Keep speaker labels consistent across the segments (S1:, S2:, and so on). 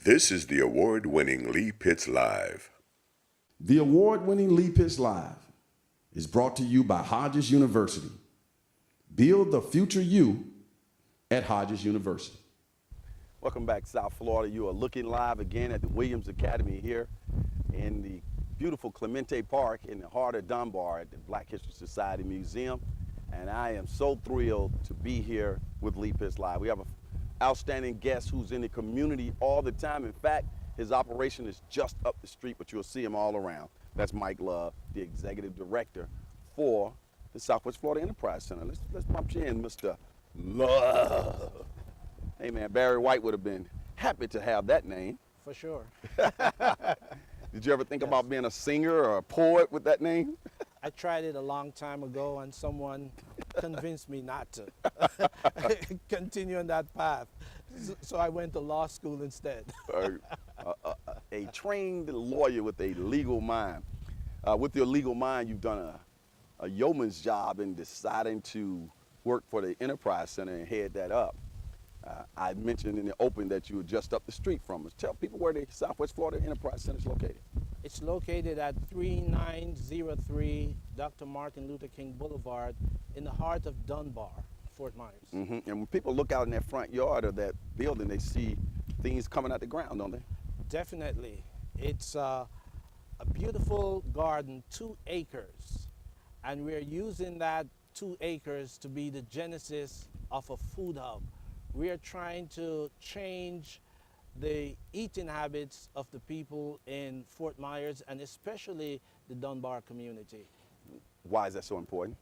S1: This is the award-winning Lee Pitts Live.
S2: The award-winning Lee Pitts Live is brought to you by Hodges University. Build the future you at Hodges University.
S3: Welcome back, South Florida. You are looking live again at the Williams Academy here in the beautiful Clemente Park in the heart of Dunbar at the Black History Society Museum. And I am so thrilled to be here with Lee Pitts Live. We have an outstanding guest who's in the community all the time. In fact, his operation is just up the street, but you'll see him all around. That's Mike Love, the executive director for the Southwest Florida Enterprise Center. Let's bump you in, Mr. Love. Hey man, Barry White would have been happy to have that name.
S4: For sure.
S3: Did you ever think about being a singer or a poet with that name?
S4: I tried it a long time ago and someone convinced me not to continue on that path. So I went to law school instead.
S3: A trained lawyer with a legal mind. With your legal mind, you've done a yeoman's job in deciding to work for the Enterprise Center and head that up. I mentioned in the open that you were just up the street from us. Tell people where the Southwest Florida Enterprise Center is located.
S4: It's located at 3903 Dr. Martin Luther King Boulevard in the heart of Dunbar, Fort Myers.
S3: And when people look out in that front yard of that building, they see things coming out the ground, don't they?
S4: Definitely. It's a beautiful garden, 2 acres. And we're using that 2 acres to be the genesis of a food hub. We are trying to change the eating habits of the people in Fort Myers and especially the Dunbar community.
S3: Why is that so important?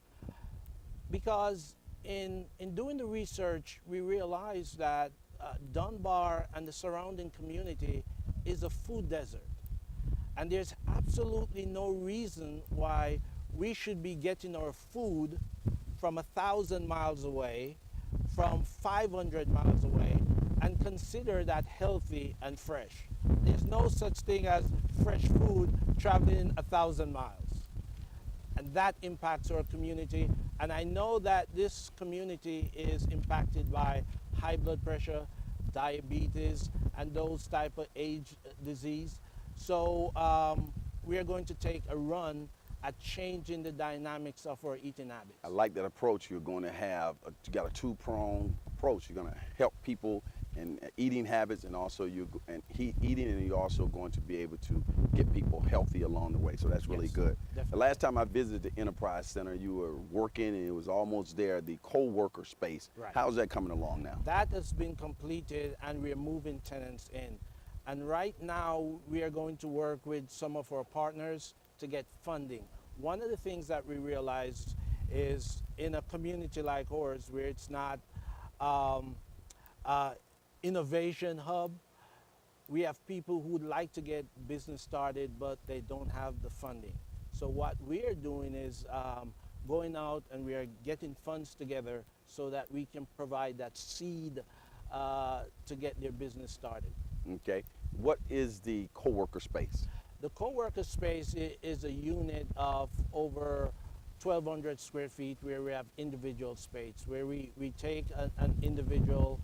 S4: Because in doing the research, we realized that Dunbar and the surrounding community is a food desert. And there's absolutely no reason why we should be getting our food from 1,000 miles away, from 500 miles away, and consider that healthy and fresh. There's no such thing as fresh food traveling 1,000 miles. And that impacts our community. And I know that this community is impacted by high blood pressure, diabetes, and those type of age disease. So we are going to take a run at changing the dynamics of our eating habits.
S3: I like that approach. You're going to have, you got a 2-pronged approach. You're going to help people in eating habits and also eating, and you're also going to be able to get people healthy along the way. So that's really good.
S4: Definitely.
S3: The last time I visited the Enterprise Center, you were working and it was almost there, the CoWorker Space.
S4: Right.
S3: How's that coming along now?
S4: That has been completed and we're moving tenants in. And right now we are going to work with some of our partners to get funding. One of the things that we realized is in a community like ours where it's not innovation hub, we have people who would like to get business started but they don't have the funding. So what we are doing is going out and we are getting funds together so that we can provide that seed to get their business started.
S3: Okay. What is the CoWorker Space?
S4: The CoWorker Space is a unit of over 1,200 square feet where we have individual space, where we take an individual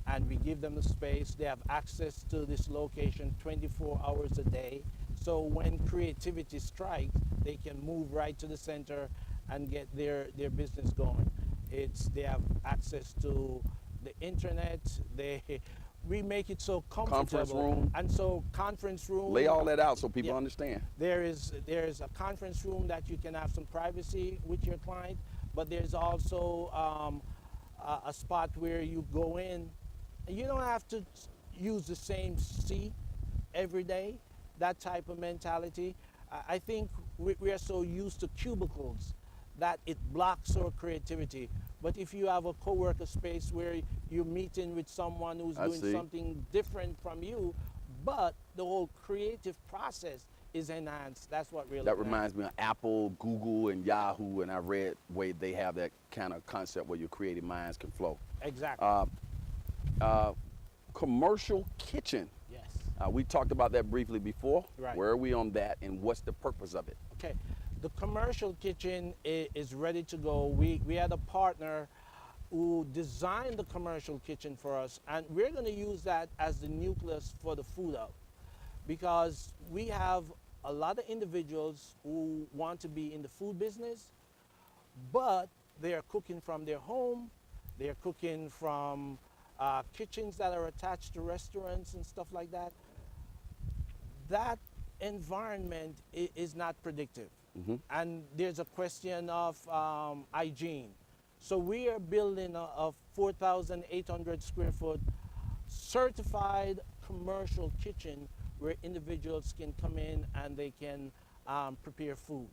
S4: and we give them the space. They have access to this location 24 hours a day. So when creativity strikes, they can move right to the center and get their business going. They have access to the internet. We make it so comfortable.
S3: Conference room.
S4: And so conference room.
S3: Lay all that out so people understand.
S4: There is a conference room that you can have some privacy with your client, but there's also a spot where you go in. You don't have to use the same seat every day, that type of mentality. I think we are so used to cubicles that it blocks our creativity. But if you have a co-worker space where you're meeting with someone who's doing something different from you, but the whole creative process is enhanced, that's what really
S3: That reminds me of Apple, Google, and Yahoo, and I read where they have that kind of concept where your creative minds can flow.
S4: Exactly.
S3: Commercial kitchen.
S4: Yes.
S3: We talked about that briefly before.
S4: Right.
S3: Where are we on that, and what's the purpose of it?
S4: Okay. The commercial kitchen is ready to go. We had a partner who designed the commercial kitchen for us, and we're going to use that as the nucleus for the food hub, because we have a lot of individuals who want to be in the food business, but they are cooking from their home, they are cooking from kitchens that are attached to restaurants and stuff like that. That environment is not predictive. And there's a question of hygiene. So we are building a 4,800 square foot certified commercial kitchen where individuals can come in and they can prepare food.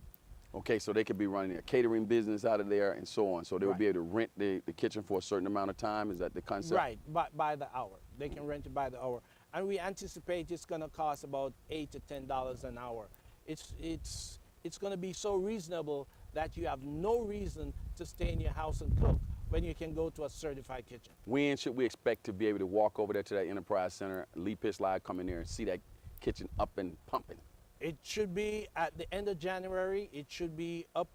S3: Okay, so they could be running a catering business out of there and so on. So they would be able to rent the kitchen for a certain amount of time. Is that the concept?
S4: Right, by the hour. They can rent it by the hour. And we anticipate it's going to cost about $8 to $10 an hour. It's going to be so reasonable that you have no reason to stay in your house and cook when you can go to a certified kitchen.
S3: When should we expect to be able to walk over there to that Enterprise Center, Lee Pitts Live, come in there and see that kitchen up and pumping?
S4: It should be at the end of January. It should be up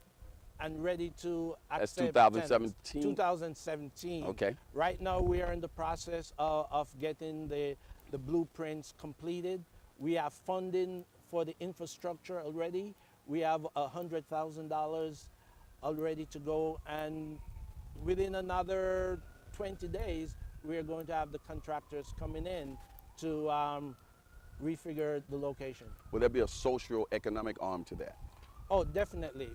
S4: and ready to accept.
S3: That's 2017?
S4: 2017.
S3: Okay.
S4: Right now we are in the process of getting the blueprints completed. We have funding for the infrastructure already. We have $100,000 already to go, and within another 20 days, we are going to have the contractors coming in to refigure the location.
S3: Will there be a socio-economic arm to that?
S4: Oh, definitely.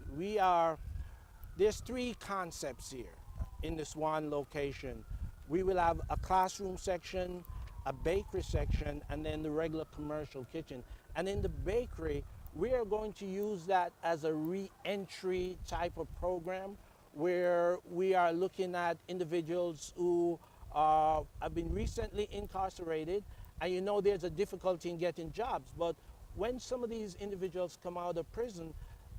S4: There's three concepts here in this one location. We will have a classroom section, a bakery section, and then the regular commercial kitchen. And in the bakery, we are going to use that as a re-entry type of program where we are looking at individuals who have been recently incarcerated. And you know there's a difficulty in getting jobs, but when some of these individuals come out of prison,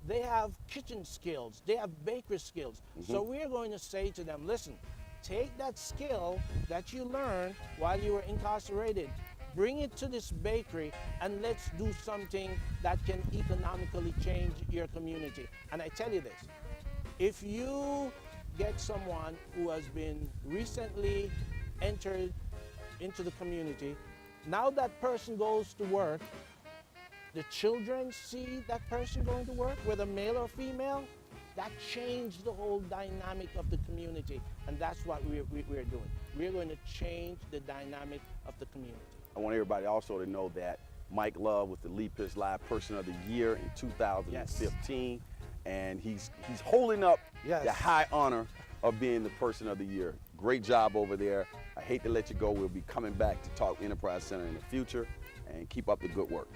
S4: they have kitchen skills, they have bakery skills. So we are going to say to them, listen, take that skill that you learned while you were incarcerated, bring it to this bakery, and let's do something that can economically change your community. And I tell you this, if you get someone who has been recently entered into the community, now that person goes to work, the children see that person going to work, whether male or female, that changed the whole dynamic of the community. And that's what we're doing. We're going to change the dynamic of the community.
S3: I want everybody also to know that Mike Love was the Lee Pitts Live Person of the Year in 2015. And he's holding up the high honor of being the Person of the Year. Great job over there. I hate to let you go. We'll be coming back to talk Enterprise Center in the future, and keep up the good work.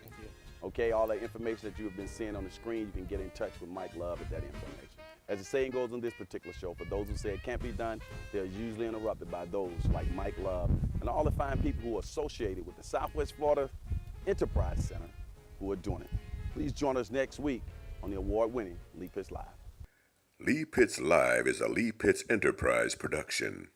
S4: Thank you.
S3: Okay, all the information that you have been seeing on the screen, you can get in touch with Mike Love at that information. As the saying goes on this particular show, for those who say it can't be done, they're usually interrupted by those like Mike Love and all the fine people who are associated with the Southwest Florida Enterprise Center who are doing it. Please join us next week on the award-winning Lee Pitts Live.
S1: Lee Pitts Live is a Lee Pitts Enterprise production.